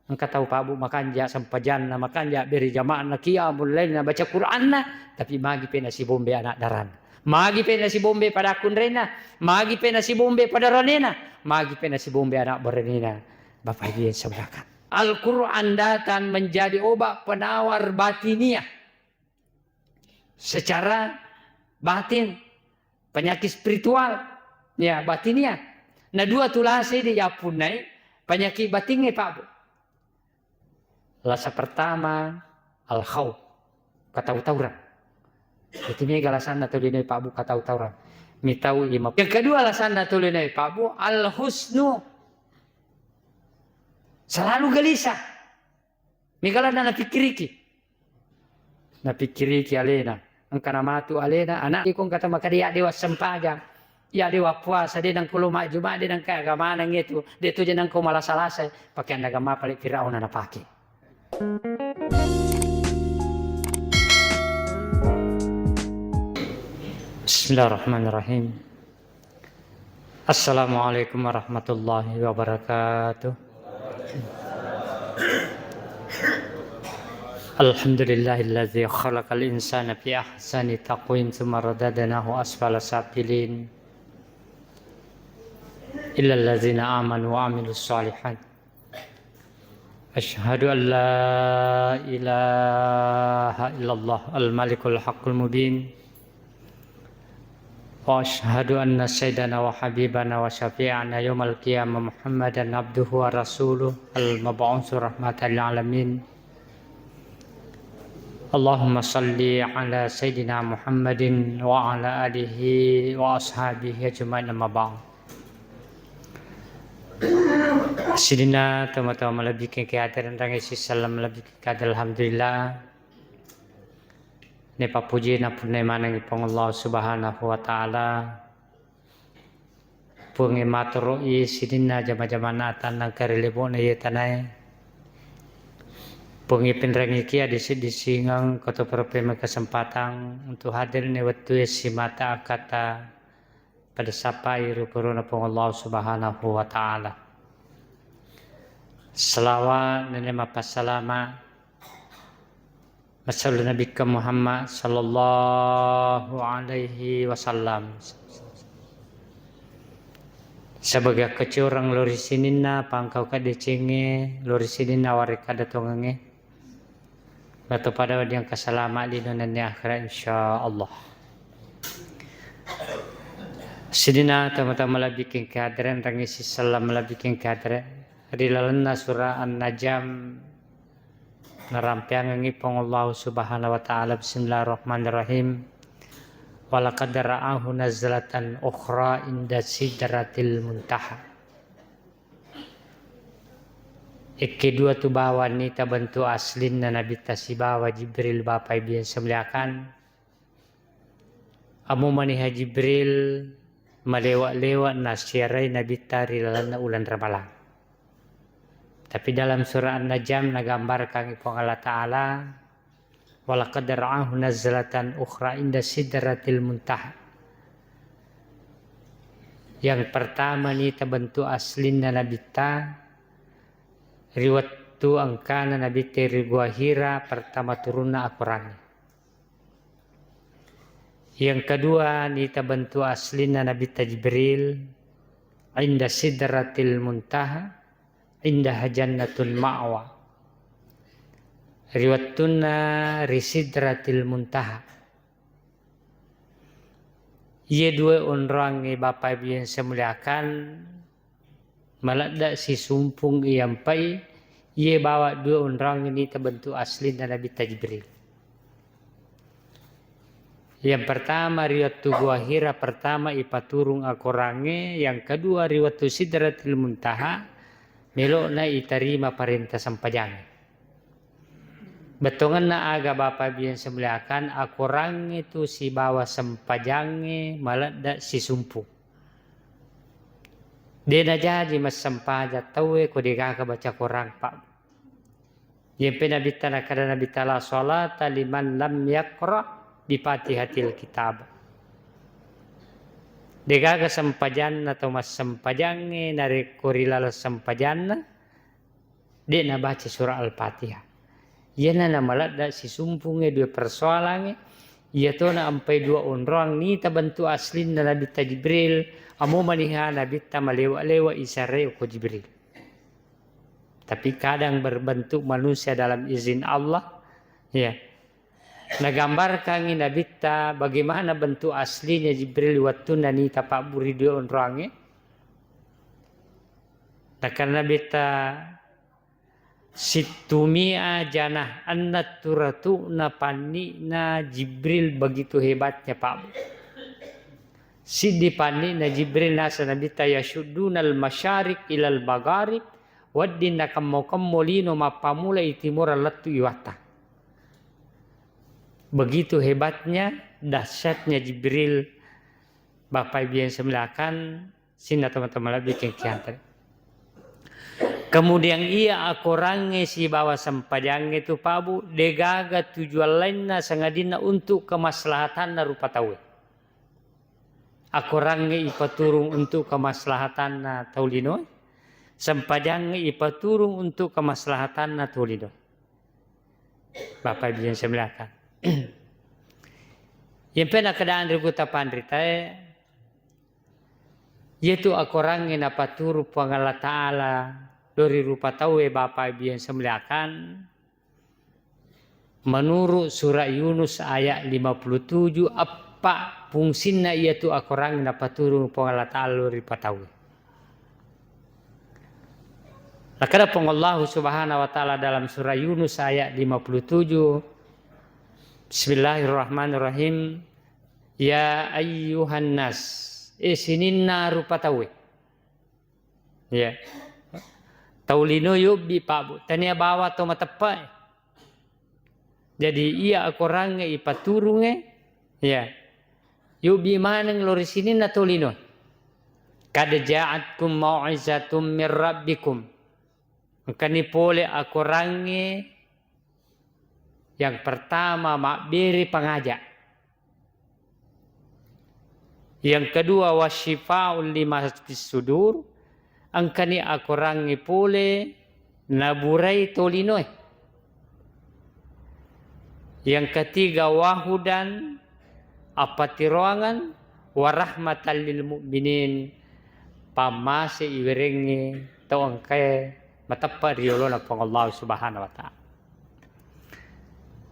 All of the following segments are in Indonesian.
Engkau tahu Pak Bu makanja sampajan na makanja beri jamaah na qiyamul lail na baca Quran na tapi magi pe si bombe anak daran. Magi pe si bombe pada akun rena, magi pe si bombe pada ranena, magi pe si bombe anak berenina. Bapak Ibu yang semuakan. Al-Quran datang menjadi obat penawar batiniah. Secara batin, penyakit spiritual, ya batiniah. Nah dua tulasi dia punai penyakit batinnya Pak Bu. Lasa pertama al-khawf, ketahu-tahuran. Itu nih alasan atau dinai Pak Bu ketahu-tahuran. Mitau imam. Yang kedua alasan atau dinai Pak Bu al-husnu. Selalu gelisah. Migala na napikiriki. Napikiriki alena. Angkana matu alena anak ikong kata makadia dewa sempaga. Ya dewa puasa dia nang kulo mak Jumat dia nang keagamaan nang itu. Dia tu jenang ko malas-salasa pakai agama paling Firaun na pakai. Bismillahirrahmanirrahim. Assalamualaikum warahmatullahi wabarakatuh. Alhamdulillahilladzi khalaqal insana fi ahsani taqwim tsumma radadnahu asfala safilin. Illal ladzina amanu wa amilus shalihat. Asyhadu an la ilaha illallah al-malikul haqqul mubin. Wa asyhadu anna sayyidana wa habibana wa syafi'ana yaumal qiyamah Muhammadan abduhu wa rasuluh al-mab'uts rahmatan lil alamin. Allahumma salli ala sayyidina Muhammadin wa ala alihi wa ashabihi ajma'in amma ba'd. Sidina teman-teman lebih ke kehadiran rangisi salam lebih ke alhamdulillah. Ne papuji na punai manang ipong Allah Subhanahu wa taala. Pungi maturoi sidina jama-jamana tanang karelebo na yetanai. Pungi penrangi kia disingang koto perpema kesempatan untuk hadir ne waktu si mata kata pada sapai rupuruna pong Allah Subhanahu wa taala. Salawat dan mapasalama Masallu Nabi Muhammad sallallahu alaihi wasallam. Sebagai kecurang lori sinina pangkau kada cenge lori sinina wari kada tongenge. Batu pada yang kesalamat di dunia akhirat insyaallah. Sidina teman-teman lebih kehadiran rangisi salam lebih kehadiran di dalam surah An-Najm narampiang ngipong Allah Subhanahu wa taala. Bismillahirrahmanirrahim. Walaqad ra'ahu nazlatan ukhra inda sidratil muntaha. Kedua tu bawa ni tabantu aslin na nabi tasibawa Jibril bapai bian semliakan. Amu maniha Jibril malewa-lewa nasyarai nabi tari lalana ulan ramalan. Tapi dalam surah An-Najm nagambarkan ipong Allah Ta'ala walaqad ra'ahu nazlatan ukhra inda sidratil muntaha. Yang pertama ni tabantu aslin na nabi ta riwat tu angkana nabi teri gua Hira pertama turunna Al-Qur'an. Yang kedua ni tabantu aslin na nabi Jibril inda sidratil muntaha indah jannatul ma'wa. Riwatuna risidratil muntaha. Ia dua orang bapak ibu yang semuliakan malada si sumpung iampai ia bawa dua orang ini terbentuk asli dan Nabi Jibril. Yang pertama riwayat gua Hira pertama ipaturung akorange, yang kedua riwayat sidratil muntaha melo na itarima perintah sampajang. Betongan na aga bapak bian semeliakan akorang itu si bawa sampajange malada si sumpu. Dia jadi mas sampaja tahu ko dia baca korang pak. Yang penabita na kada nabita la salat liman lam yaqra bi Fatihatil kitab. Degaga sampajan atau mas sampajange nari korilala sampajan Dia na baca surah Al-Fatihah. Ia na malada si sumpungnya dua persoalannya. Ia tu na ampai dua orang ni tabantu aslin na Nabi ta Jibril. Amo maniha Nabi ta malewa-lewa isare ko Jibril. Tapi kadang berbentuk manusia dalam izin Allah. Ya. Nagambarkan ni Nabi ta bagaimana bentuk aslinya Jibril waktu nani tapak buri dua orangnya. Takkan Nabi ta Situmia janah annat turatu na pani na Jibril begitu hebatnya Pak. Sidi pani na Jibril nasa Nabi ta yashuddunal masyarik ilal magharib waddin nakam molino mapamula itimura latu iwata. Begitu hebatnya dahsyatnya Jibril Bapak Ibu yang semelakan sini teman-teman lebih kian. Kemudian ia akorangnya si bawa sempadang itu pabu degaga tujuan lainnya sangadina untuk kemaslahatan rupa tahu. Akorangnya ipaturung untuk kemaslahatan taulino. Sempadang ipaturung untuk kemaslahatan taulino. Bapak Ibu yang semelakan. Yang pernah keadaan rikuta pandrita yaitu akorangnya napaturu pangala ta'ala dari rupa tahu Bapak Ibu yang semelakan menurut surah Yunus ayat 57 apa fungsinya yaitu akorangnya napaturu pangala ta'ala dari rupa tahu. Lakada Allah Subhanahu wa taala dalam surah Yunus ayat 57 Bismillahirrahmanirrahim. Ya ayyuhan nas isininna rupa tahu. Ya. Taulino yuk bi Pak tania bawa to matepai. Jadi ia akorangnya ipaturunge ya. Yuk bi maneng lori sini na taulino. Kad ja'atkum mau'izatum mir rabbikum. Kani pole akorangnya yang pertama makbiri pengajak. Yang kedua wasyifa'ul lima fis sudur. Angkani akorangi pole naburai tolinoi. Yang ketiga wahudan apatiroangan warahmatan lil mu'minin pamase iwerengi tau angkai matapa riolo na pang Allah Subhanahu wa taala.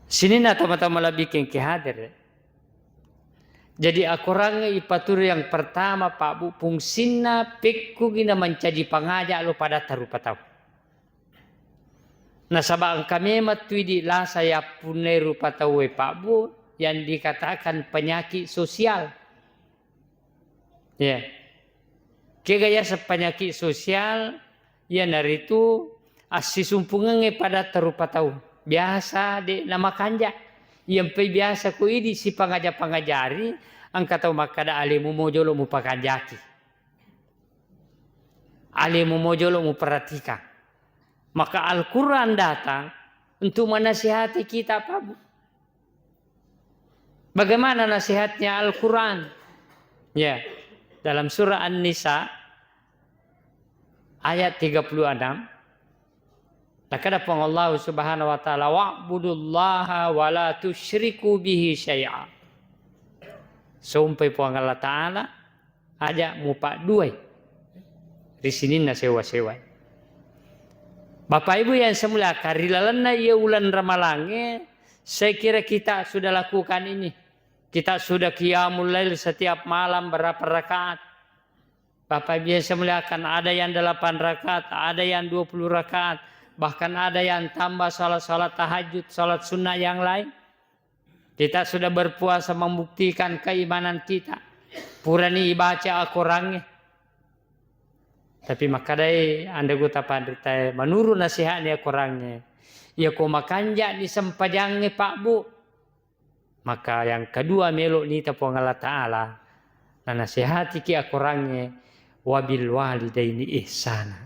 Sini na teman-teman lebih ke hadir. Jadi akorangnya ipatur yang pertama Pak Bu fungsina pekku gina mencaji pangajak lo pada tarupa tahu. Nah sabang kami matui di lah saya punai rupa tahu Pak Bu yang dikatakan penyakit sosial. Ya. Kegaya penyakit sosial ya dari itu asisumpungan pada tarupa tahu. Biasa di nama kanjak. Yang biasa ku ini si pangajari angkat tahu makada alimu mojolo mu pakanjaki. Alimu mojolo mu perhatikan. Maka Al-Quran datang untuk menasihati kita Pak Bu. Bagaimana nasihatnya Al-Quran? Ya, dalam surah An-Nisa ayat 36. Lakada pang Allah Subhanahu wa taala wa'budullaha wa la tusyriku bihi syai'a. Sampai pang Allah taala aja mupak dua. Di sini na sewa-sewa. Bapak Ibu yang semula karilalana ya ulan ramalange, saya kira kita sudah lakukan ini. Kita sudah qiyamul lail setiap malam berapa rakaat. Bapak Ibu yang semula akan ada yang 8 rakaat, ada yang 20 rakaat. Bahkan ada yang tambah salat tahajud, salat sunnah yang lain. Kita sudah berpuasa membuktikan keimanan kita. Purani baca akorangnya. Tapi makadai anda guta pandita menurut nasihatnya akorangnya. Ya ko makanja di sempajangnya Pak Bu. Maka yang kedua melok ni tapu Allah Ta'ala. Nah nasihati ki akorangnya. Wabil walidaini ihsana.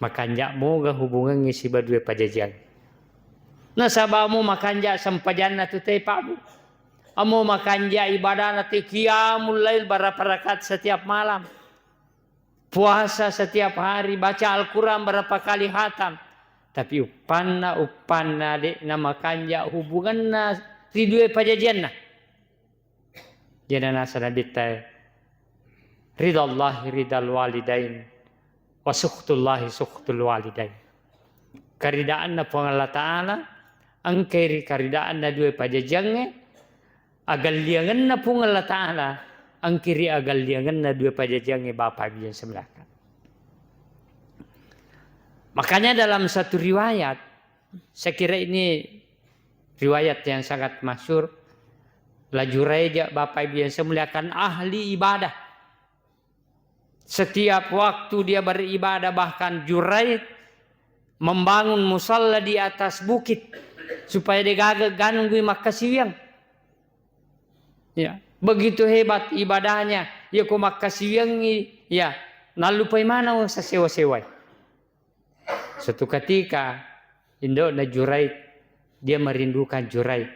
Makanjak moga hubungan ngisi berdua pajajan. Nah sabamu makanjak sempajan na tutai Pak Bu. Amo makanjak ibadah nanti qiyamul lail berapa rakaat setiap malam. puasa setiap hari, baca Al-Quran berapa kali khatam. Tapi upanna dek nama kanja hubunganna ridue pajajianna. Janana sanaditai ridallahi ridal walidain wa sukhtullahi sukhtul walidain. Karidaanna po Allah Ta'ala angkeri karidaanna due pajajange agallianganna po Allah Ta'ala angkiri agallianganna due pajajange bapa biyan semelakan. Makanya dalam satu riwayat, saya kira ini riwayat yang sangat masyhur, la Juraij bapak ibu yang saya muliakan ahli ibadah. Setiap waktu dia beribadah, bahkan Juraij membangun musalla di atas bukit supaya dia ganungui makasiwiang. Ya, begitu hebat ibadahnya. Ya ko makasiwiang ya, nalupai mana sa sewa-sewai. Suatu ketika Indo na Juraij, dia merindukan Juraij.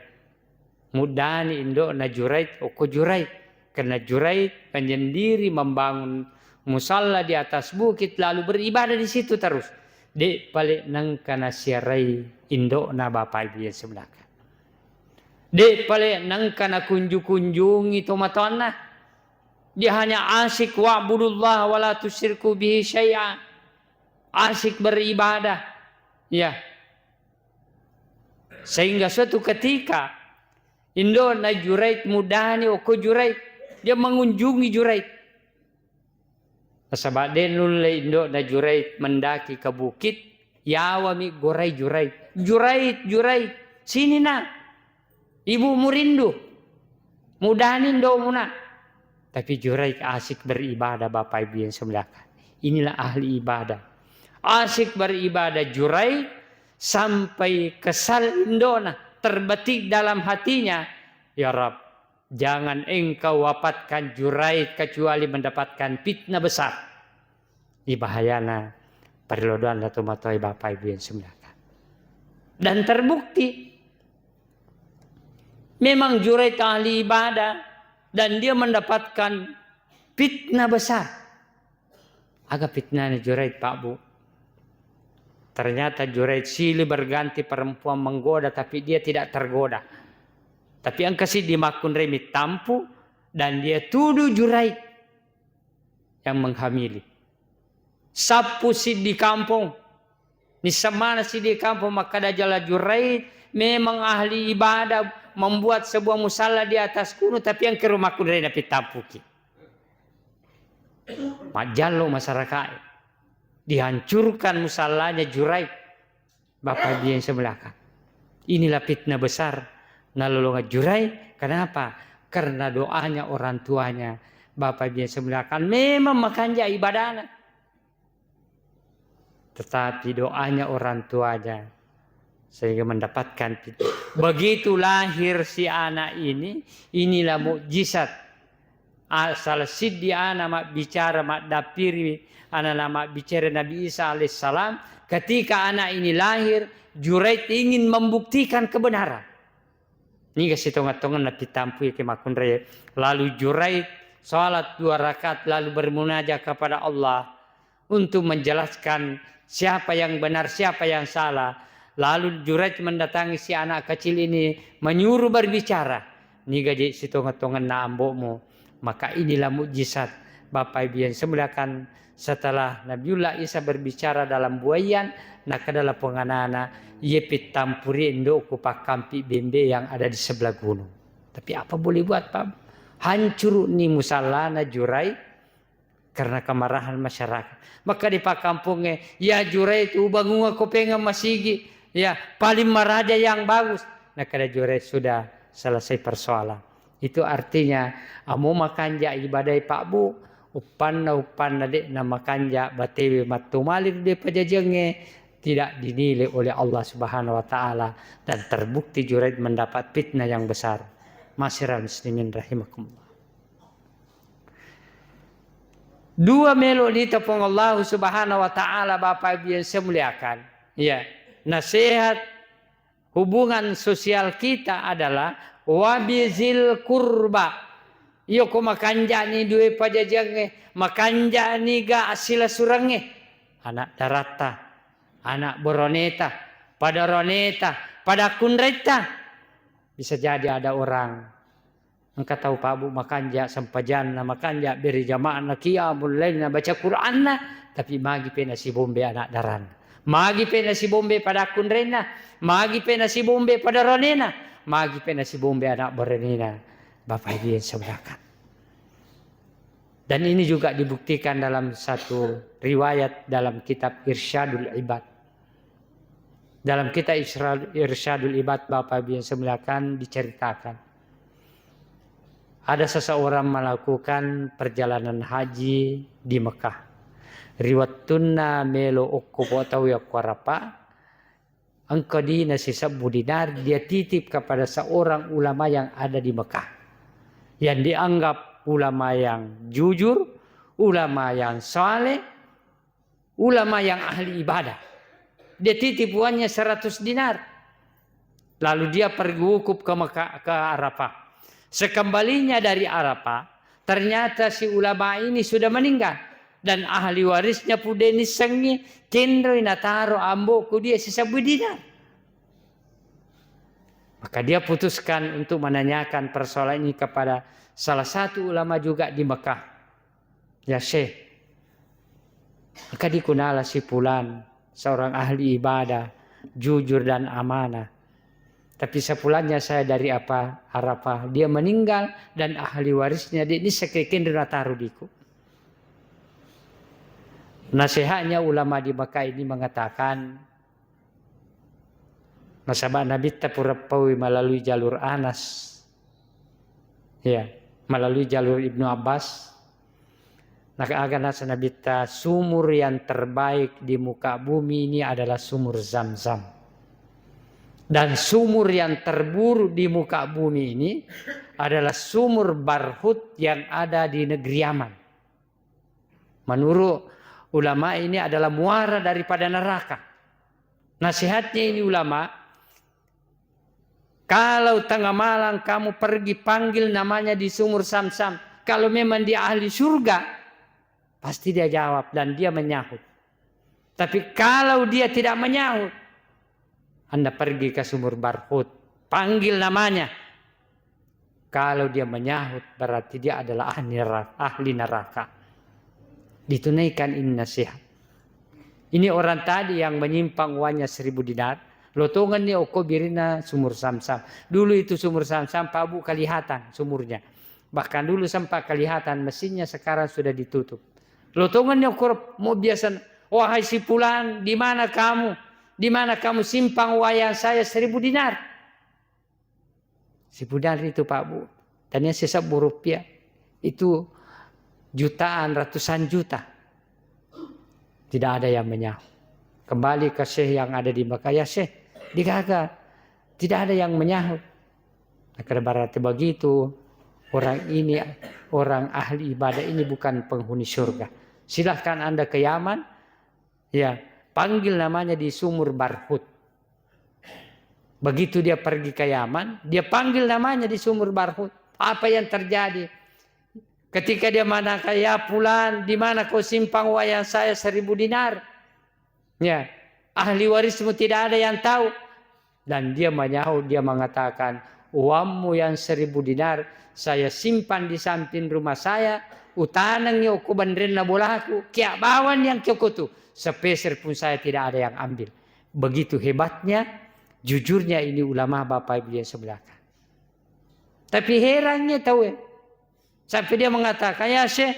Mudani Indo na Juraij, oko Juraij. Karena Juraij penyendiri membangun musalla di atas bukit lalu beribadah di situ terus. Dek balik nang kana siarai Indo na bapak ibu yang sebelah. Dek balik nang kana kunjungi tomatona. Dia hanya asyik wa'budullah wa la tusyriku bihi syai'a. Asyik beribadah, ya. Sehingga suatu ketika Indo na Juraij mudani oko Juraij, dia mengunjungi Juraij. Sabaden nulle Indo na Juraij mendaki ke bukit, yawami gorai Juraij. Juraij, sini nak. Ibu murindu. Mudani Indo muna. Tapi Juraij asyik beribadah bapak ibu yang sebelah. Inilah ahli ibadah. Asyik beribadah Juraij sampai kesal Indona terbetik dalam hatinya, ya Rab, jangan engkau wafatkan Juraij kecuali mendapatkan fitnah besar. Ini bahayana perlodoan atau matoi bapak ibu yang sembilan. Dan terbukti memang Juraij ahli ibadah dan dia mendapatkan fitnah besar. Agak fitnahnya Juraij Pak Bu. Ternyata Juraij silih berganti perempuan menggoda tapi dia tidak tergoda. Tapi yang kasih dimakun remit tampu dan dia tuduh Juraij yang menghamili. Sapu si di kampung. Di semana si di kampung maka ada jala Juraij memang ahli ibadah membuat sebuah musalla di atas gunung tapi yang ke rumah makun remit tampu ki. Majalo masyarakat. Dihancurkan musallanya Juraij bapak dia yang sebelah. Inilah fitnah besar nalolonga Juraij. Kenapa? Karena doanya orang tuanya bapak dia yang sebelah memang makanya ibadahnya. Tetapi doanya orang tuanya sehingga mendapatkan fitnah. Begitu lahir si anak ini, inilah mukjizat. Asal siddi anak mak bicara mak dapiri anak nama bicara Nabi Isa alaihissalam. Ketika anak ini lahir, Juraij ingin membuktikan kebenaran. Ini kasih tonga-tonga nabi tampu ke makun raya. Lalu Juraij salat 2 rakaat lalu bermunajat kepada Allah untuk menjelaskan siapa yang benar, siapa yang salah. Lalu Juraij mendatangi si anak kecil ini menyuruh berbicara. Ini gaji si tonga-tonga na ambokmu. Maka inilah mukjizat bapak ibu yang semulakan. Setelah Nabiullah Isa berbicara dalam buayan, nak adalah penganana yepit tampuri indo kupakampi bembe yang ada di sebelah gunung. Tapi apa boleh buat Pak? Hancur nih musallana Juraij karena kemarahan masyarakat. Maka di pak kampungnya, ya Juraij bangun aku pengen masigi, ya paling maraja yang bagus. Nah kada Juraij sudah selesai persoalan. Itu artinya amu makanja ibadah Pak Bu. Upanna dek nama kanja batewe matumalir de pajajenge tidak dinilai oleh Allah Subhanahu wa taala dan terbukti Juraij mendapat fitnah yang besar. Masyiral muslimin rahimakumullah. Dua melodi tepung Allah Subhanahu wa taala Bapak Ibu yang saya muliakan. Ya, nasihat hubungan sosial kita adalah wabizil kurba. Iyo ko makanja ni dua pajajange, makanja ni ga asila surange. Anak darata, anak boroneta, pada roneta, pada kunreta. Bisa jadi ada orang, engkau tahu Pak Bu, makanja sampajan na makanja beri jamaah na qiyamul lail na baca Quran na, tapi magi pena si bombe anak daran. Magi pena si bombe pada kunrena, magi pena si bombe pada ronena, magi pena si bombe anak boronena. Bapak Ibu yang semuakan. Dan ini juga dibuktikan dalam satu riwayat dalam kitab Irsyadul Ibad. Dalam kitab Irsyadul Ibad, Bapak Ibu yang semuakan, diceritakan ada seseorang melakukan perjalanan haji di Mekah. Riwattunna melo okko tahu ya kuarapa. Engkau di nasi sabu dinar, dia titip kepada seorang ulama yang ada di Mekah, yang dianggap ulama yang jujur, ulama yang saleh, ulama yang ahli ibadah. Dia titip uangnya 100 dinar. Lalu dia pergi wukuf ke Mekah, ke Arafah. Sekembalinya dari Arafah, ternyata si ulama ini sudah meninggal. Dan ahli warisnya pudeni sengi, kendro inataro amboku dia sesabu dinar. Maka dia putuskan untuk menanyakan persoalan ini kepada salah satu ulama juga di Mekah. Ya Syekh, maka dikunala si Fulan, seorang ahli ibadah, jujur dan amanah. Tapi sepulannya saya dari Arafah, dia meninggal dan ahli warisnya ini sekekin taruh diku. Nasihatnya ulama di Mekah ini mengatakan, nasabah Nabi tapurapawi melalui jalur Anas, ya, melalui jalur Ibnu Abbas. Agar Nabi sumur yang terbaik di muka bumi ini adalah sumur Zam-Zam. Dan sumur yang terburuk di muka bumi ini adalah sumur Barhut yang ada di negeri Yaman. Menurut ulama ini adalah muara daripada neraka. Nasihatnya ini ulama, kalau tengah malam kamu pergi panggil namanya di sumur Zam-Zam, kalau memang dia ahli surga, pasti dia jawab dan dia menyahut. Tapi kalau dia tidak menyahut, Anda pergi ke sumur Barhut, panggil namanya. Kalau dia menyahut, berarti dia adalah ahli neraka. Ditunaikan ini nasihat. Ini orang tadi yang menyimpang uangnya 1000 dinar. Lotongan dia oko birina sumur Zam-Zam. Dulu itu sumur Zam-Zam Pak Bu kelihatan sumurnya. Bahkan dulu sempat kelihatan mesinnya, sekarang sudah ditutup. Lotongan dia oko mau biasa, wahai si Fulan, di mana kamu? Di mana kamu simpang uang saya 1000 dinar? 1000 dinar itu Pak Bu. Dan yang sisa rupiah itu jutaan, ratusan juta. Tidak ada yang menyahut. Kembali ke Syekh yang ada di Mekah, ya Syekh, digagal. Tidak ada yang menyahut. Karena berarti begitu, orang ini, orang ahli ibadah ini bukan penghuni surga. Silahkan Anda ke Yaman, ya, panggil namanya di sumur Barhut. Begitu dia pergi ke Yaman, dia panggil namanya di sumur Barhut. Apa yang terjadi? Ketika dia menanya, ya Fulan, di mana kau simpang uang saya 1000 dinar? Ya, ahli warismu tidak ada yang tahu. Dan dia menyahut, dia mengatakan, uangmu yang 1000 dinar saya simpan di samping rumah saya. Utanang yo ku bandrena bolaku, kia bawan yang kyokotu. Sepeser pun saya tidak ada yang ambil. Begitu hebatnya, jujurnya ini ulama Bapak Ibu yang sebelah. Tapi herannya tahu ya. Sampai dia mengatakan, ya Syekh,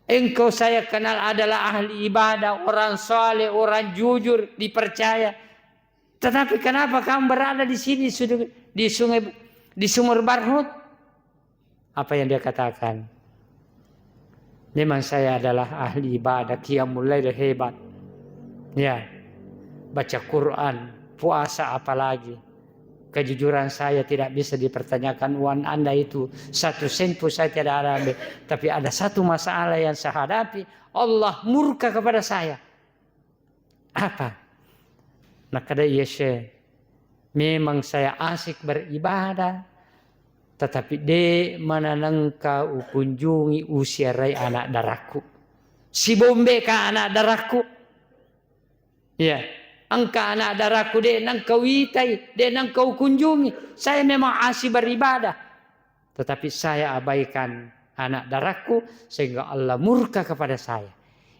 engkau saya kenal adalah ahli ibadah, orang saleh, orang jujur, dipercaya. Tetapi kenapa kamu berada di sini di sungai, di sumur Barhut? Apa yang dia katakan? Memang saya adalah ahli ibadah, qiyamul lail hebat. Ya, baca Quran, puasa apalagi. Kejujuran saya tidak bisa dipertanyakan. Uang Anda itu 1 sen pun saya tidak ada ambil. Tapi ada satu masalah yang saya hadapi. Allah murka kepada saya. Apa? Nah kata Syekh, memang saya asik beribadah. Tetapi de mana nangka kunjungi usia rai anak darahku. Si bombe ka anak darahku. Ya, angka anak darahku de nangka witai, de nangka kunjungi. Saya memang asih beribadah. Tetapi saya abaikan anak darahku sehingga Allah murka kepada saya.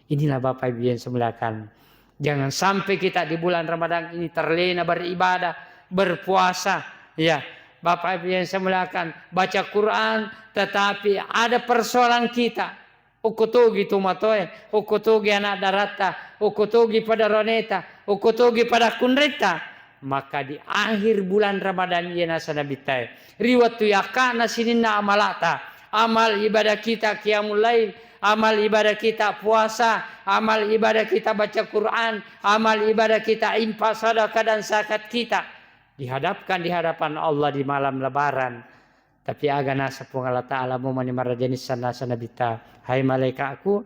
Inilah Bapak Ibu yang semuliakan. Jangan sampai kita di bulan Ramadan ini terlena beribadah, berpuasa. Ya, Bapak Ibu yang semuliakan, baca Quran, tetapi ada persoalan kita. Ukutugi tumatoe, ukutugi anak darata, ukutugi pada roneta, ukutugi pada kunreta. Maka di akhir bulan Ramadan ia nasana bitai. Riwatu yakana sinina amalata. Amal ibadah kita qiyamul lail, amal ibadah kita puasa, amal ibadah kita baca Quran, amal ibadah kita infak sedekah dan zakat kita dihadapkan di hadapan Allah di malam lebaran. Tapi agana sapung Allah Ta'ala mau manimarajani sana bita. Hai malaikatku,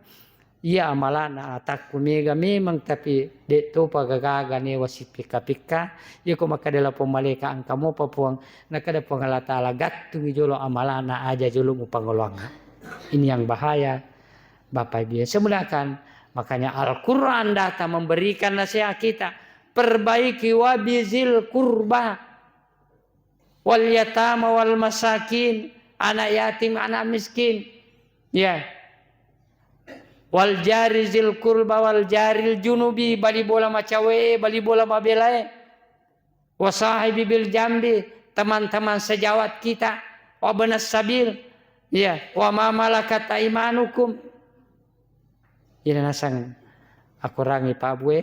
iya amalana atakku mega memang tapi dek to pagagaga ne wasipika pika. Iya ko makadala po malaika ang kamu papuang nakada po Allah Ta'ala gattungi jolo amalana aja jolo upangolonga. Ini yang bahaya. Bapak Ibu semuliakan. Makanya Al-Quran datang memberikan nasihat kita. Perbaiki wabizil kurba. Wal yatama wal masakin, anak yatim, anak miskin. Ya. Wal jari zil kurba wal jaril junubi, bali bola macawe, bali bola mabelae. Wasahibi bil jambi, teman-teman sejawat kita. Wabanas sabil. Ya, wa ma malakat aimanukum. Ini nasang aku rangi Pak Bue,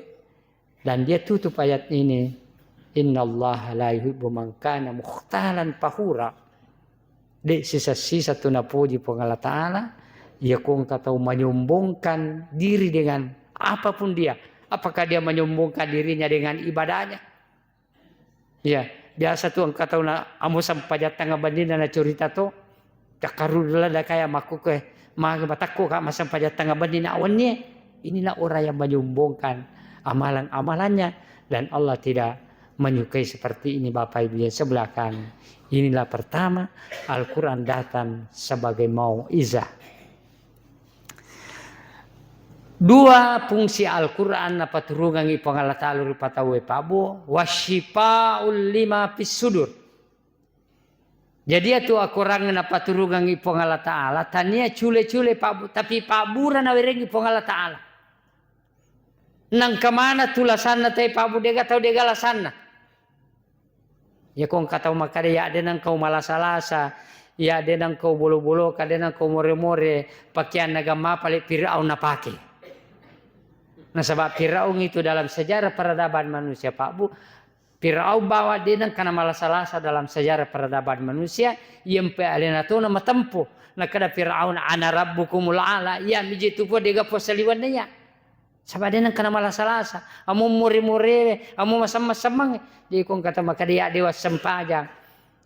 dan dia tutup ayat ini. Innallaha la yuhibbu man kana mukhtalan fahura. Di sisa-sisa tuna puji Allah Ta'ala, ia kong tahu menyombongkan diri dengan apapun dia. Apakah dia menyombongkan dirinya dengan ibadahnya? Ya, biasa tuh engkau tahu na amu sampajat tangga bandina na cerita tuh kakarudula da kaya maku ke magabatakku ka masampajat tangga bandina awannya. Inilah orang yang menyombongkan amalan-amalannya dan Allah tidak menyukai seperti ini Bapak Ibu yang sebelahkan. Inilah pertama Al-Quran datang sebagai mau'izah. Dua fungsi Al-Quran apa turungan ipang Allah Ta'ala rupatawe pabo wasyifa'ul lima fis sudur. Jadi itu Al-Quran apa turungan ipang Allah Ta'ala tania cule-cule pabo tapi pabura na wereng ipang Allah Ta'ala. Nang kemana tulasanna tay pabo dega tau dega lasanna. Ya kong kata makade ya ada nang kau malasa-lasa, ya ada nang kau bolo-bolo, kada nang kau more-more, pakaian agama paling Firaun na pakai. Nah sebab Firaun itu dalam sejarah peradaban manusia Pak Bu, Firaun bawa dia nang kana malasa-lasa dalam sejarah peradaban manusia, yang alena tu nama tempuh. Nah kada Firaun ana rabbukumul ala, ya miji tu po dega po saliwannya. Sabab dia nang kana malasa-lasa, amu muri-muri, amu masam-masamang. Di kong kata maka dia dewa sempajang,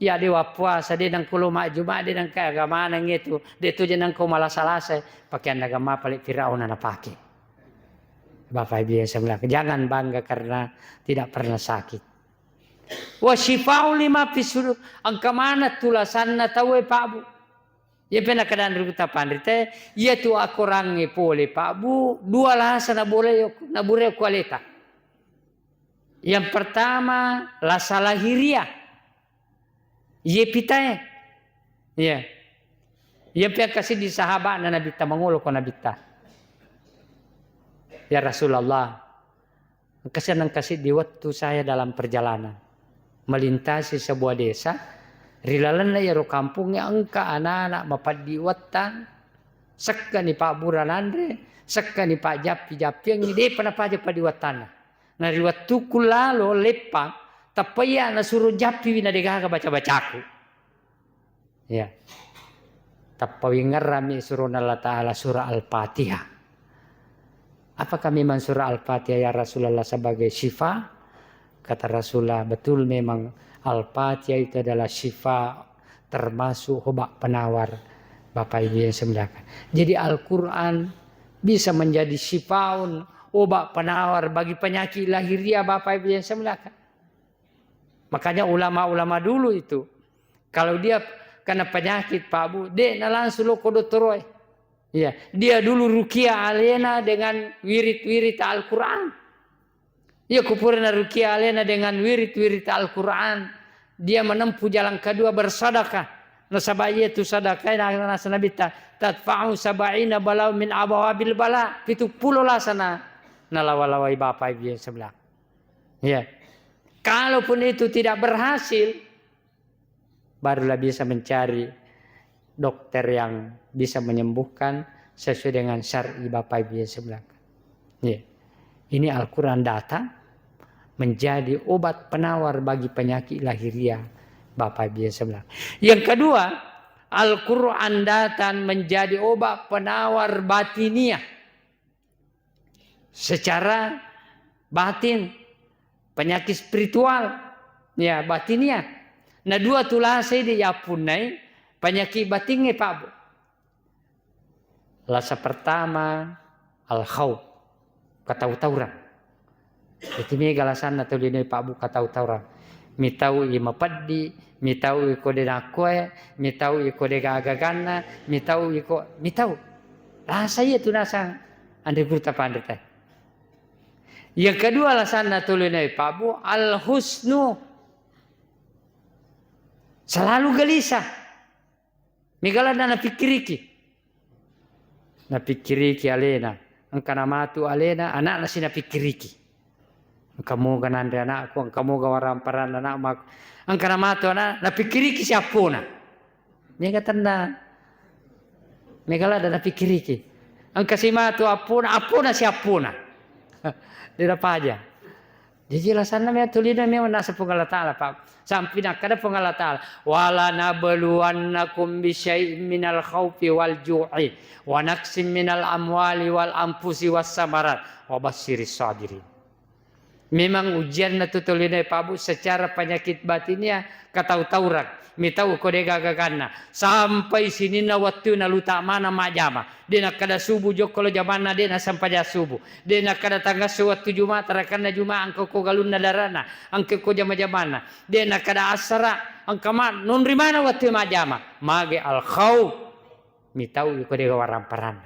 ya dewa puasa, dia nang kulo majuma, dia nang keagama nang itu, dia tu nang kau malasa-lasa, pakaian agama paling Firaun na pakai. Bapak Ibu yang sebelah, jangan bangga karena tidak pernah sakit. Wa syifa'u lima fis sudur, ang kamana tulasan na tawe Pak Bu. Ya pernah kadang kita pandite, ya tu aku rangi pole Pak Bu, dua lasa na boleh kualita. Yang pertama lasa lahiriah, ye pitae, ya, ya pihak kasih di sahabat na Nabi ta mangulo ko Nabi ta. Ya Rasulullah, kasih di waktu saya dalam perjalanan melintasi sebuah desa. Rilalan na yaro kampungnya angka anak-anak mapadi watan sekka ni Pak Buranandre sekka ni Pak Japi yang ide pana paja padi watana na riwat tukulalo lepang tapaya na suruh Japi wina degaga baca-bacaku ya tapawi ngarami suruh Allah Ta'ala surah Al-Fatihah. Apakah memang surah Al-Fatihah ya Rasulullah sebagai syifa? Kata Rasulullah betul memang Al-Fatihah itu adalah syifa termasuk obat penawar Bapak Ibu yang semuliakan. Jadi Al-Quran bisa menjadi syifaun, obat penawar bagi penyakit lahiriah Bapak Ibu yang semuliakan. Makanya ulama-ulama dulu itu kalau dia karena penyakit Pak Bu, dia langsung lo ke dokter. Ya, dia dulu rukia alena dengan wirid-wirid Al-Quran. Ya, kupurna rukia alena dengan wirid-wirid Al-Quran. Dia menempuh jalan kedua bersedekah. Nasabaya itu sedekah nasa Nabi tadfa'u sab'ina balau min abawabil bala. 70 lah sana nalawalawai bapak ibu yang sebelah. Ya. Kalaupun itu tidak berhasil, barulah bisa mencari dokter yang bisa menyembuhkan sesuai dengan syar'i bapak ibu yang sebelah. Ya. Ini Al-Quran datang menjadi obat penawar bagi penyakit lahiriah bapak ibu yang sebelah. Yang kedua, Al-Quran datang menjadi obat penawar batiniah. Secara batin, penyakit spiritual, ya batiniah. Nah dua tulah saya dia punai penyakit batinnya Pak Bu. Lasa pertama al-khawf, ketahu-tauran. Itu ni galasan atau dini Pak Bu ketahu-tauran. Mitau ima paddi, mitau iko de nakwe, mitau iko de gagagana, mitau. Rasa iya tu nasa ande gurta pandai. Yang kedua alasan natulunai Pak Bu al-husnu, selalu gelisah. Migala na napikiriki alena, angkana matu alena anak nasi napikiriki. Kamu ganande anakku, kamu gawaramparan anak mak, angkana matu anak napikiriki siapuna. Mega tanda, migala na napikiriki. Angkasi matu apuna siapuna. Tidak apa aja. Jadi alasannya memang tulisan memang nasa pengalat Ta'ala Pak. Sampai nak ada pengalat Ta'ala. Wala nabluwannakum bisyai'in minal khawfi wal ju'i wa naqsim minal amwali wal anfusi was samarat wa basyiris sabirin. Memang ujian na tulisan Pak Bu secara penyakit batinnya katahu-tauran. Mitau kode gagaganna sampai sini na waktu na luta mana majama dena kada subuh jokolo jamana dena sampai subuh dena kada tangga suatu Jumat terakan Jumat angko ko galun darana angko ko jamana dena kada asara angkama non rimana waktu majama mage al khawf mitau kode gawaramparan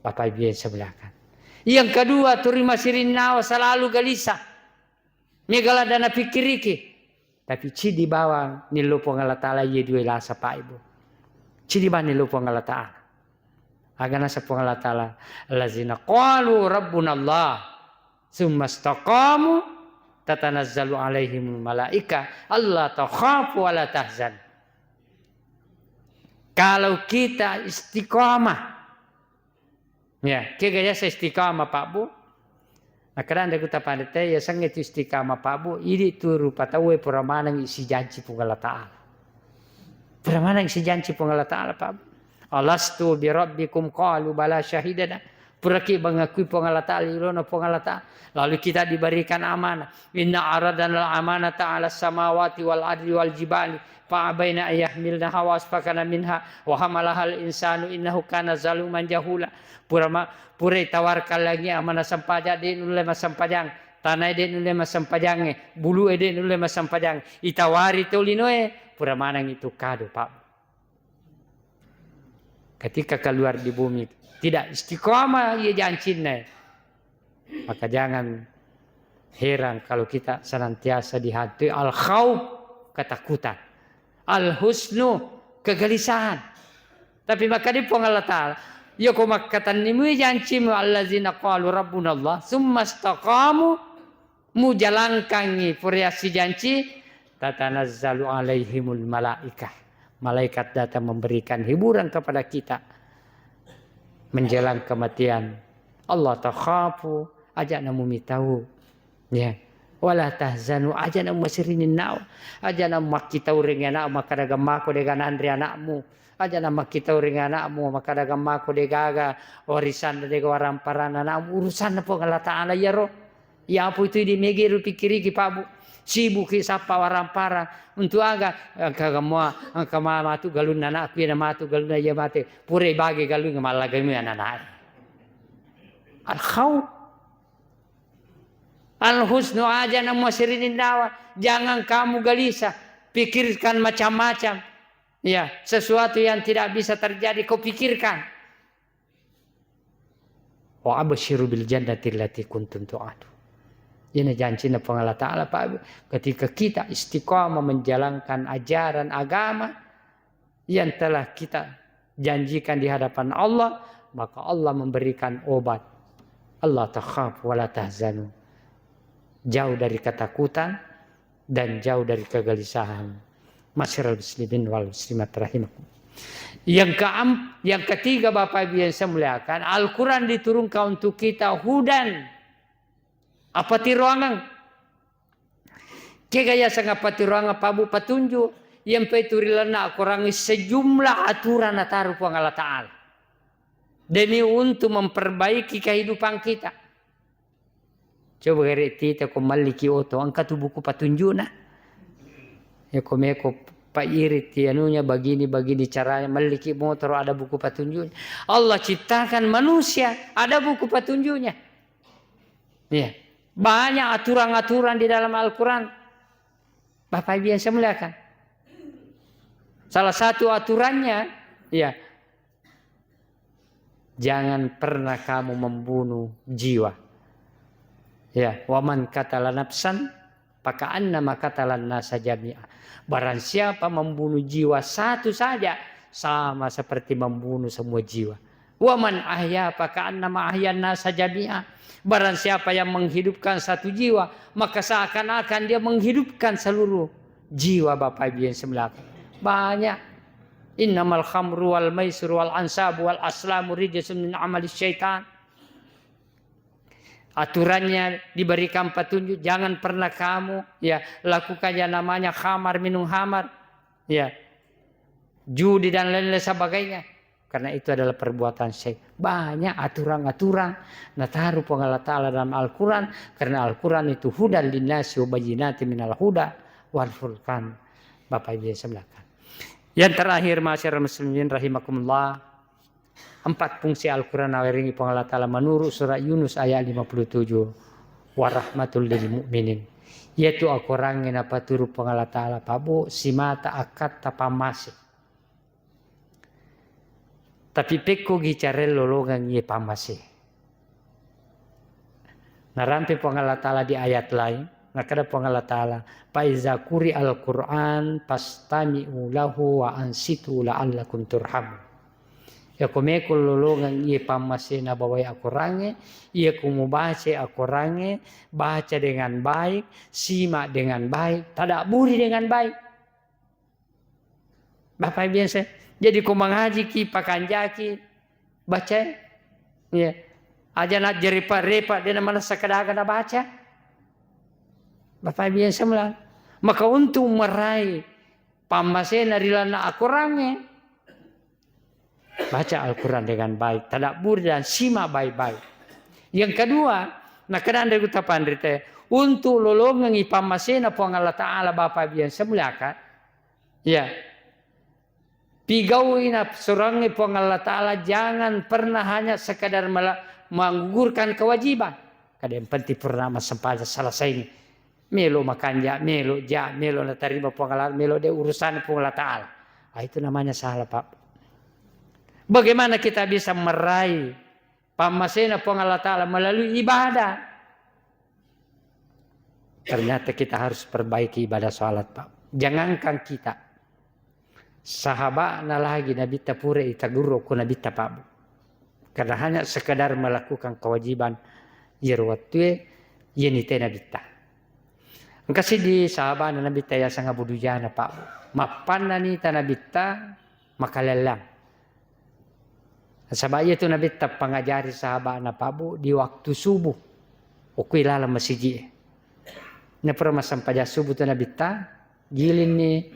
Bapak Ibu yang sebelah kan. Yang kedua turima sirin nawa selalu gelisah megala dana pikiriki. Tapi cidi bawang nilupo ngala ta'ala ye dua lasa Pak Ibu. Cidi bawang nilupo ngala ta'ala. Agana sa ngala ta'ala. Allazina qalu rabbuna Allah. Summa istaqamu tatanazzalu alaihimul malaika. Allah takhafu wa la tahzan. Kalau kita istiqamah. Ya, kegaya sa istiqamah Pak Bu. Kadang ada kita pandai ya sang itu istiqamah Pak Bu ini turu patawe puramanang isi janji pungala Ta'ala. Puramanang isi janji pungala Ta'ala Pak Bu. Alastu bi rabbikum qalu bala syahidana. Puraki mengakui pungala Ta'ala irono pungala Ta'ala. Lalu kita diberikan amanah. Inna aradana al-amanata 'ala samawati wal ardi wal jibali fa abaina ayahmilna hawasfakana minha wa hamalahal insanu innahu kana zaluman jahula. Purai tawarkan lagi amanah sampajak din ulai masampajang tanai din ulai masampajang bulu din ulai masampajang itawari tolinoe pura manang itu kado Pak. Ketika keluar di bumi tidak istiqamah ia jancinnya, maka jangan heran kalau kita senantiasa dihantui al-khawf ketakutan, al-husnu kegelisahan. Tapi maka di pengalat Ta'ala ya ko makkatan ni mu janci mu allazina qalu rabbuna Allah summa istaqamu mu jalankangi puriasi janci tatanazzalu alaihimul malaikah. Malaikat datang memberikan hiburan kepada kita menjelang kematian. Allah takhafu aja namu mitau ya wala tahzanu aja namu masirinin nau aja namu makitau ringana makadaga mako dengan andri anakmu aja nama kita uring anakmu maka dagang mako de gaga warisan de gawaramparan anakmu urusan po ngala Ta'ala ya ro ya apa itu di megeru pikiri ki Pak Bu sibuk ki sapa waramparan untuk aga kagamua angkama matu galun anakku ya matu galun ya mate pure bagi galun malagamu anak al-khawf al-husnu aja nama sirinin dawa jangan kamu gelisah pikirkan macam-macam. Ya, sesuatu yang tidak bisa terjadi kau pikirkan. Wa absyiru bil jannati allati kuntum tu'adu. Ini janji Allah Ta'ala Pak. Ketika kita istiqamah menjalankan ajaran agama yang telah kita janjikan di hadapan Allah, maka Allah memberikan obat. Allah takhaf wa la tahzanu. Jauh dari ketakutan dan jauh dari kegelisahan. Masyarul muslimin wal muslimat rahimakum. Yang ketiga Bapak Ibu yang saya muliakan, Al-Quran diturunkan untuk kita hudan. Apa tiruangan? Kegaya sangat patiruangan pabu petunjuk. Yang peturilana Al-Quran sejumlah aturan ataru puang Allah Ta'ala. Demi untuk memperbaiki kehidupan kita. Coba ngerti kita kembali oto angkat buku petunjuk nah. Ya komeko Pak irit anunya begini caranya memiliki motor ada buku petunjuknya. Allah ciptakan manusia ada buku petunjuknya. Ya, banyak aturan-aturan di dalam Al-Quran. Bapak Ibu yang saya muliakan. Salah satu aturannya, ya, jangan pernah kamu membunuh jiwa. Ya, waman qatala nafsan faka'annama qatalan nasa jami'a. Barang siapa membunuh jiwa satu saja sama seperti membunuh semua jiwa. Wa man ahya faka'annama ahyan nasa jami'a. Barang siapa yang menghidupkan satu jiwa maka seakan-akan dia menghidupkan seluruh jiwa Bapak Ibu yang sebelah. Banyak. Innamal khamru wal maisir wal ansabu wal aslamu rijsun min amali syaitan. Aturannya diberikan petunjuk, jangan pernah kamu ya lakukan yang namanya khamar, minum khamar, ya judi dan lain-lain sebagainya, karena itu adalah perbuatan syaitan. Banyak aturan-aturan nataru Allah Ta'ala dalam Al-Quran, karena Al-Quran itu hudan linnasi wa bayyinatin minal huda wal furqan. Bapak Ibu sebelah. Yang terakhir masyarakat muslimin rahimakumullah, 4 fungsi Al-Quran awiringi Allah Ta'ala menurut surah Yunus ayat 57. Warahmatul lil mu'minin. Yaitu Al-Quran yang apa turu Allah Ta'ala pabu simata akat tapamasi. Tapi pekko gicarel lolongan ye pamasi. Narampe Allah Ta'ala di ayat lain. Nakada Allah Ta'ala. Faiza kuri Al-Quran pastami'u lahu wa ansitu la'allakum turhamun. Ya komeko lolongan ia pamase na bawai Al-Quran, ia kumubaca Al-Quran, baca dengan baik, simak dengan baik, tadabburi dengan baik. Bapak biasa, jadi kau mengaji ki pakanjaki, baca, ya, aja nak jeripa-repa dia mana sekadar kena baca. Bapak biasa mulah, maka untuk meraih pamase na rilana Al-Quran, baca Al-Quran dengan baik, tadabbur dan simak baik-baik. Yang kedua, nak kadang dari utapan rite untuk lolongan ipamasena puang Allah Ta'ala Bapak yang semuliakan. Ya. Pigauin surangnya puang Allah Ta'ala jangan pernah hanya sekadar menggugurkan kewajiban. Kadang penting pernah sempat selesai ini. Melo makan ja, melo na terima puang Allah, melo dia urusan puang Allah Ta'ala. Itu namanya salah Pak. Bagaimana kita bisa meraih pamasena puang Allah Ta'ala melalui ibadah? Ternyata kita harus perbaiki ibadah sholat Pak. Jangankan kita. Sahabat lagi Nabi tapure itaguro ku Nabi tapabu. Karena hanya sekadar melakukan kewajiban yerwatue yenite Nabi ta. Kasi di sahabat Nabi ta ya sangat budujana Pak. Mapanna ni ta Nabi ta makalalang. Sebab itu Nabi tetap mengajari sahabat na pabu di waktu subuh. Okui lala masjid. Ini pernah sampai subuh tu Nabi ta gilin ni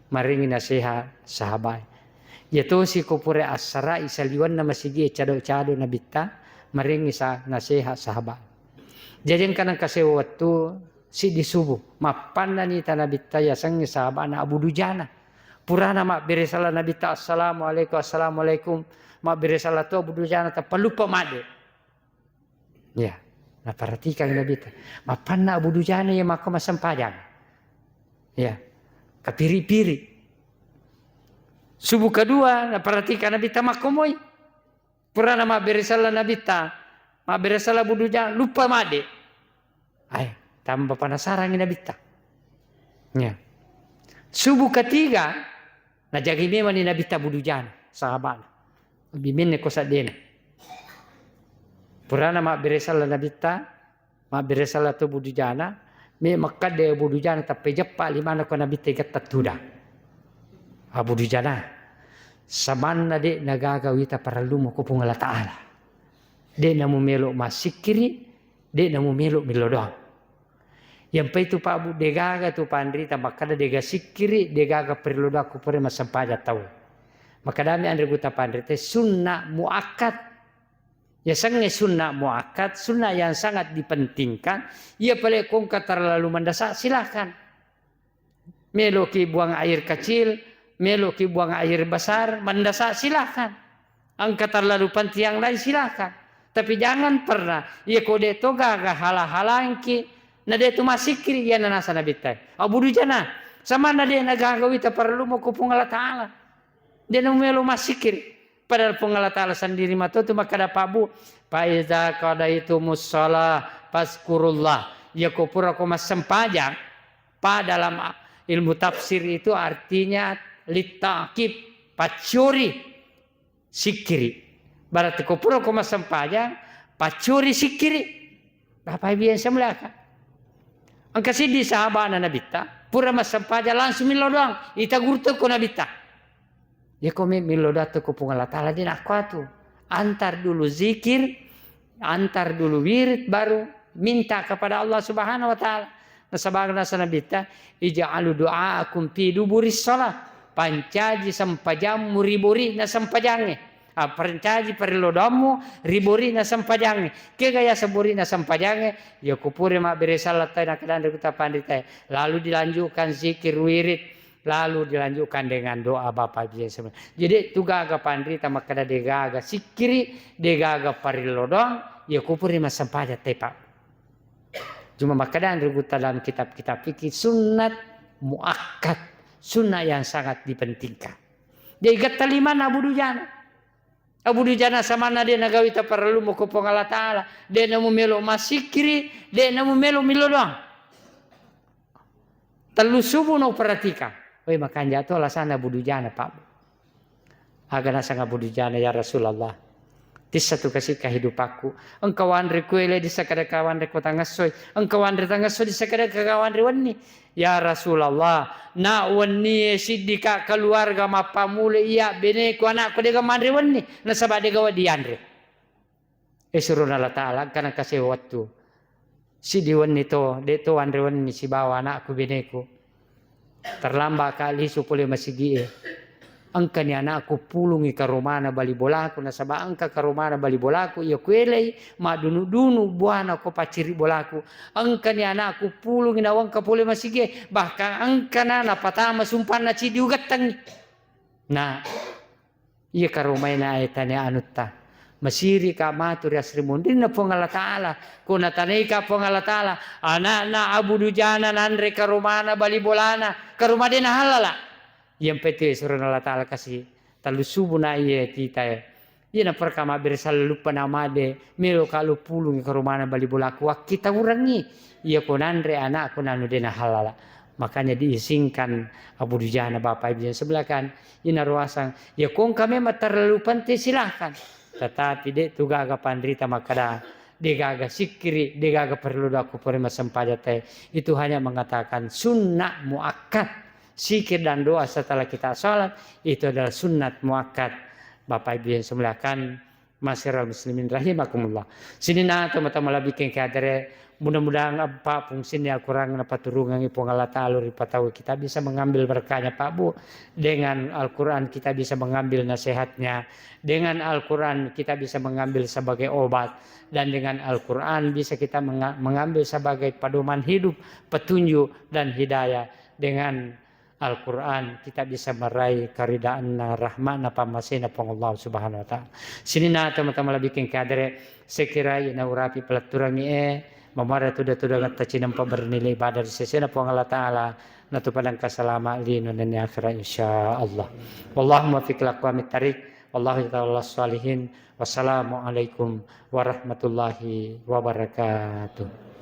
maringi nasihat sahabat. Yaitu si kupure asara isaliwan na masjid cado-cado Nabi ta maringi nasihat sahabat. Jadi kadang kasih waktu si di subuh. Mapan ni ta Nabi ta ya sang sahabat na Abu Dujana. Purana mak beresalah Nabi ta assalamualaikum. Mak beresalah tu Abu Dujana tak perlu pemade. Ya, nah perhatikan Nabi ta. Mapan na Abu Dujana ya maka masam padang. Ya, kapiri-piri. Subuh kedua, na perhatikan Nabi ta makomoy. Pura nama beresala Nabi ta, ma beresala buduja lupa made. Ay, tambah penasaran Nabi ta. Ya. Subuh ketiga, na jagi memang ni Nabi ta budujana, sahabat. Bimin ko sa din. Pura nama beresala Nabi ta, ma beresala tu budujana, me makade budujana tapi jeppa limana ko Nabi ta gatatuda. Budujana. Saman na di nagagawi ta para lumo ko pong Allah Ta'ala. Di na mumelo masikiri, di na mumelo milodong. Yang pa itu Pak Bu, degaga tu pandri ta makada dega sikiri, degaga perloda ko pore masampaja tau. Makadami andre guta pandri te sunnah muakkad. Ya sangat sunnah muakkad, sunnah yang sangat dipentingkan. Ya pale kong terlalu mendesak silakan. Melo ki buang air kecil, melo ki buang air besar, mendesak silakan. Angkat terlalu penting yang lain silakan. Tapi jangan pernah, ya kode to gaga halang-halang ki, nade tu masikri ya nasa Nabi tay. Abu dujana, sama nade nagagawi ta perlu mo kupung Allah Ta'ala. Dia melo masikri. Padahal pung Allah Ta'ala sendiri matu tu makada pabu. Faiza qadaitumus shalah fazkurullah. Ya kupura ko mas sempajang. Pa dalam ilmu tafsir itu artinya litakib pacuri sikiri. Berarti ko pura ko masampaja pacuri sikiri. Bapak Ibu yang semelakan. Ang kasi di sahabat na nabita pura masampaja langsung milodang ita gurto ko nabita. Ya kami milodato ko pung Allah Ta'ala din aku tu. Antar dulu zikir, antar dulu wirid baru minta kepada Allah Subhanahu wa Ta'ala. Nasabagna sa nabita ija'alu du'aakum fi duburis shalah. Pancaji sampajammu riburi na sampajange. Pancaji perilodamu riburi na sampajange. Kegaya saburi na sampajange. Ya kupuri ma beresalat na kedan kita pandita. Lalu dilanjutkan zikir wirid. Lalu dilanjutkan dengan doa Bapak biasa. Jadi tugaga pandita makada degaga sikiri. Degaga perilodong. Ya kupuri ma sampaja tepak. Cuma makadang kita dalam kitab-kitab fikih sunat muakkad. Sunnah yang sangat dipentingkan. Dia ikat taliman Abu Dujana. Abu Dujana sama na dia nagawi ta perlu mo ko pong Allah Ta'ala. Dia namu melo masikiri, dia namu melo milodong. Telu subuh no perhatikan. Oi makanya to alasan Abu Dujana Pak. Agana sang Abu Dujana ya Rasulullah. Di satu kasih kehidupanku. Engkau andre kuele di sakada kawan re kota ngasoy. Engkau andre tangasoy di sakada kawan re wani. Ya Rasulullah, na wani sidika keluarga mapamule iya beneku anakku dega mandre wani. Nasaba dega wadi andre. Surun Allah Ta'ala karena kasih waktu. Si di wani to, de to andre wani si bawa anakku beneku. Terlambat kali supule masih gie. Angka ni anakku pulungi ke rumana bali bolaku nasaba angka ke rumana bali bolaku ya kuelei ma dunu buana ko paciri bolaku angka ni anakku pulungi na wangka pule masige bahkan angka na patama sumpan na cidi ugatang na iya ka rumana etane anutta masiri ka matur ya srimundin na pong Allah Ta'ala kuna tanay ka pong Allah Ta'ala anak na Abu Dujana nandre ka rumana bali bolana ka rumade na halala yang pete surun Allah Ta'ala kasih talu subuh na iya tita ya. Iya na perkama bersal lupa nama de melo kalau pulung ke rumah na bali bolaku wak kita urangi. Iya konandre anak konanu dena halala. Makanya diizinkan Abu Dujana Bapak Ibu yang sebelah kan. Ina ruasang. Ya kong kami terlalu penting silahkan. Tetapi dek tugaga pandrita makada. Degaga sikiri, degaga perlu aku perima sempajate. Itu hanya mengatakan sunnah muakkad. Zikir dan doa setelah kita sholat itu adalah sunat muakkad. Bapak Ibu yang semulakan masyarakat muslimin rahimakumullah. Sini na teman-teman lebih kadare mudah-mudahan apa fungsinya Al-Quran apa turungan ipung Allah Ta'ala tahu kita bisa mengambil berkahnya Pak Bu. Dengan Al-Quran kita bisa mengambil nasihatnya. Dengan Al-Quran kita bisa mengambil sebagai obat. Dan dengan Al-Quran bisa kita mengambil sebagai pedoman hidup, petunjuk dan hidayah. Dengan Al-Quran kita bisa meraih keridaan rahmat pamasina pong Allah Subhanahu wa Ta'ala. Sini na teman-teman lebih kadare sekira ina urapi pelaturan Mamara tuda ngata cinam bernilai ibadah di sisi na Allah Ta'ala natu padang kasalama lino dan akhirat insyaallah. Wallahumma fiq laqwamit tarik. Wallahu ta'ala salihin. Wassalamualaikum warahmatullahi wabarakatuh.